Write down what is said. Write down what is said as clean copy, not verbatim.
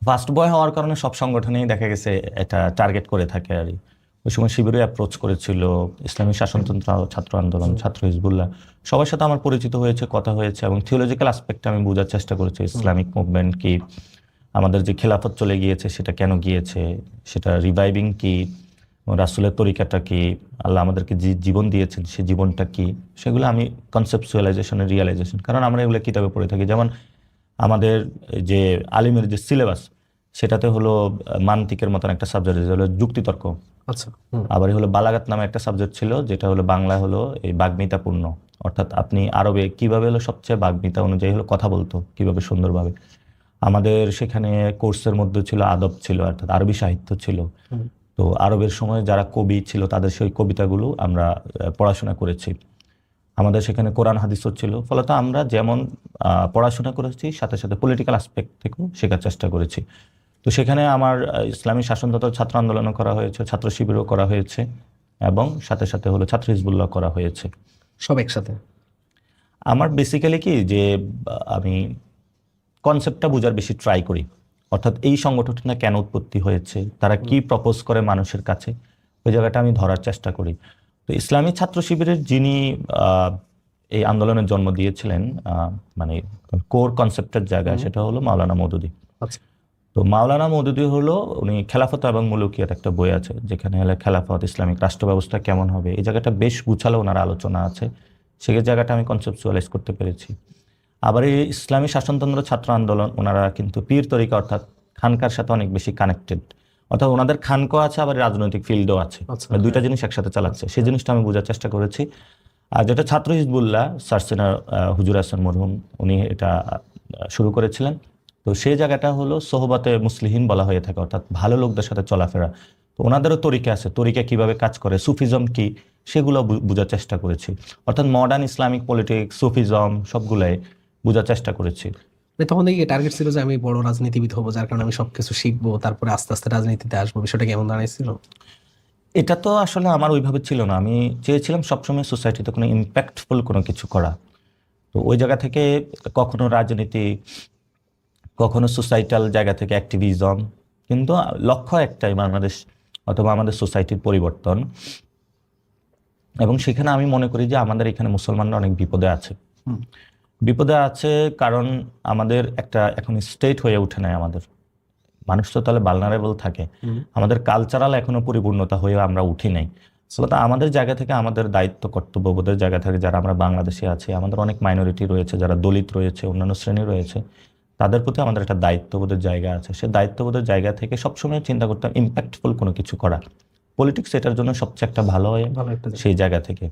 First boy হওয়ার কারণে সব সংগঠনেই দেখা গেছে এটা টার্গেট করে থাকে আর কি। ওই সময় শিবিরও অ্যাপ্রোচ করেছিল, ইসলামী শাসনতন্ত্র ছাত্র আন্দোলন, ছাত্র হিজবুল্লাহ, সবার সাথে আমার পরিচিত হয়েছে, কথা হয়েছে, এবং থিওলজিক্যাল অ্যাসপেক্টে আমি বোঝার চেষ্টা করেছি ইসলামিক মুভমেন্ট কি, আমাদের যে খেলাফত চলে গিয়েছে সেটা কেন গিয়েছে, সেটা রিভাইভিং কি, রাসূলের তরিকাটা কি, আল্লাহ আমাদেরকে যে জীবন দিয়েছেন সে জীবনটা কি, সেগুলো আমি কনসেপচুয়ালাইজেশন, রিয়ালাইজেশন, কারণ আমরা এগুলো কিতাবে পড়ে থাকি। যেমন আমাদের যে আলিমের যে সিলেবাস, সেটাতে হলো মান্তিকের মতন একটা সাবজেক্ট হলো যুক্তিতর্ক। আচ্ছা। আবার হলো বালাগাত নামে একটা সাবজেক্ট ছিল, যেটা হলো বাংলা হলো এই বাগ্মিতাপূর্ণ, অর্থাৎ আপনি আরবে কিভাবে হলো সবচেয়ে বাগ্মিতা অনুযায়ী হলো কথা বলতো কিভাবে সুন্দরভাবে। আমাদের সেখানে কোর্সের মধ্যে ছিল আদব ছিল, অর্থাৎ আরবি সাহিত্য ছিল। তো আরবের সময় যারা কবি ছিল তাদের সেই কবিতাগুলো আমরা পড়াশোনা করেছি। আমাদের সেখানে কোরআন হাদিসও ছিল। ফলত আমরা যেমন পড়াশোনা করেছি, সাথে সাথে পলিটিক্যাল অ্যাসপেক্ট থেকেও শেখার চেষ্টা করেছি। তো সেখানে আমার ইসলামী শাসনতন্ত্র ছাত্র আন্দোলনও করা হয়েছে, ছাত্র শিবিরও করা হয়েছে, এবং সাথে সাথে হলো ছাত্র হিজবুল্লাহ করা হয়েছে। সব একসাথে? আমার বেসিক্যালি কি যে আমি কনসেপ্টটা বোঝার বেশি ট্রাই করি, অর্থাৎ এই সংগঠনটা কেন উৎপত্তি হয়েছে, তারা কি প্রপোজ করে মানুষের কাছে, ওই জায়গাটা আমি ধরার চেষ্টা করি। তো ইসলামী ছাত্র শিবিরের যিনি এই আন্দোলনের জন্ম দিয়েছিলেন, মানে কোর কনসেপ্টের জায়গায়, সেটা হলো মাওলানা মওদুদী। আচ্ছা। তো মাওলানা মওদুদী হলো, উনি খেলাফত এবং মুলুকিয়াত একটা বই আছে, যেখানে হলো খেলাফত, ইসলামিক রাষ্ট্র ব্যবস্থা কেমন হবে, এই জায়গাটা বেশ গুছালো ওনার আলোচনা আছে, সেই জায়গাটা আমি কনসেপচুয়ালাইজ করতে পেরেছি। আবার এই ইসলামী শাসনতন্ত্র ছাত্র আন্দোলন, ওনারা কিন্তু পীর তরিকা অর্থাৎ খানকার সাথে অনেক বেশি কানেক্টেড, অর্থাৎ ওনাদের খানকা আছে, আবার রাজনৈতিক ফিল্ডও আছে, দুইটা জিনিস একসাথে চালাচ্ছে, সেই জিনিসটা আমি বোঝার চেষ্টা করেছি। আর যেটা ছাত্র হিজবুল্লাহ, সারসিনা হুজুর হাসান মরহুম, উনি এটা শুরু করেছিলেন। তো সেই জায়গাটা হলো সোহবাতে মুসলিহিন বলা হয়ে থাকে, অর্থাৎ ভালো লোকদের সাথে চলাফেরা। তো ওনাদেরও তরিকা আছে, তরিকা কিভাবে কাজ করে, সুফিজম কি, সেগুলো বোঝার চেষ্টা করেছি। অর্থাৎ মডার্ন ইসলামিক পলিটিক্স, সুফিজম সবগুলাই বোঝার চেষ্টা করেছি। তখন দেখি টার্গেট ছিল যে আমি বড় রাজনীতিবিদ হবো, যার কারণে আমি সবকিছু শিখবো, তারপরে আস্তে আস্তে রাজনীতিতে আসবো, বিষয়টা কেমন দাঁড়াইছিল? এটা তো আসলে আমার ওইভাবে ছিল না। আমি চেয়েছিলাম সবসময় সোসাইটিতে কোনো ইম্প্যাক্টফুল কোনো কিছু করা। তো ওই জায়গা থেকে কখনো রাজনীতি, কখনো সোসাইটাল জায়গা থেকে অ্যাক্টিভিজম, কিন্তু লক্ষ্য একটাই, বাংলাদেশ অথবা আমাদের সোসাইটির পরিবর্তন। এবং সেখানে আমি মনে করি যে আমাদের এখানে মুসলমানরা অনেক বিপদে আছে। বিপদে আছে কারণ আমাদের একটা এখন স্টেট হয়ে ওঠে নাই আমাদের। মানুষ তো তাহলে ভালনারেবল থাকে। আমাদের কালচারাল এখনো পরিপূর্ণতা হয়ে আমরা উঠি নাই। তো আমাদের জায়গা থেকে, আমাদের দায়িত্ব কর্তব্যবোধের জায়গা থেকে, যারা আমরা বাংলাদেশে আছি, আমাদের অনেক মাইনরিটি রয়েছে, যারা দলিত রয়েছে, অন্যান্য শ্রেণী রয়েছে, তাদের প্রতি আমাদের একটা দায়িত্ববোধের জায়গা আছে। সে দায়িত্ববোধের জায়গা থেকে সবসময় চিন্তা করতাম ইম্প্যাক্টফুল কোনো কিছু করা। পলিটিক্স এটার জন্য সবচেয়ে একটা ভালো হয় সেই জায়গা থেকে।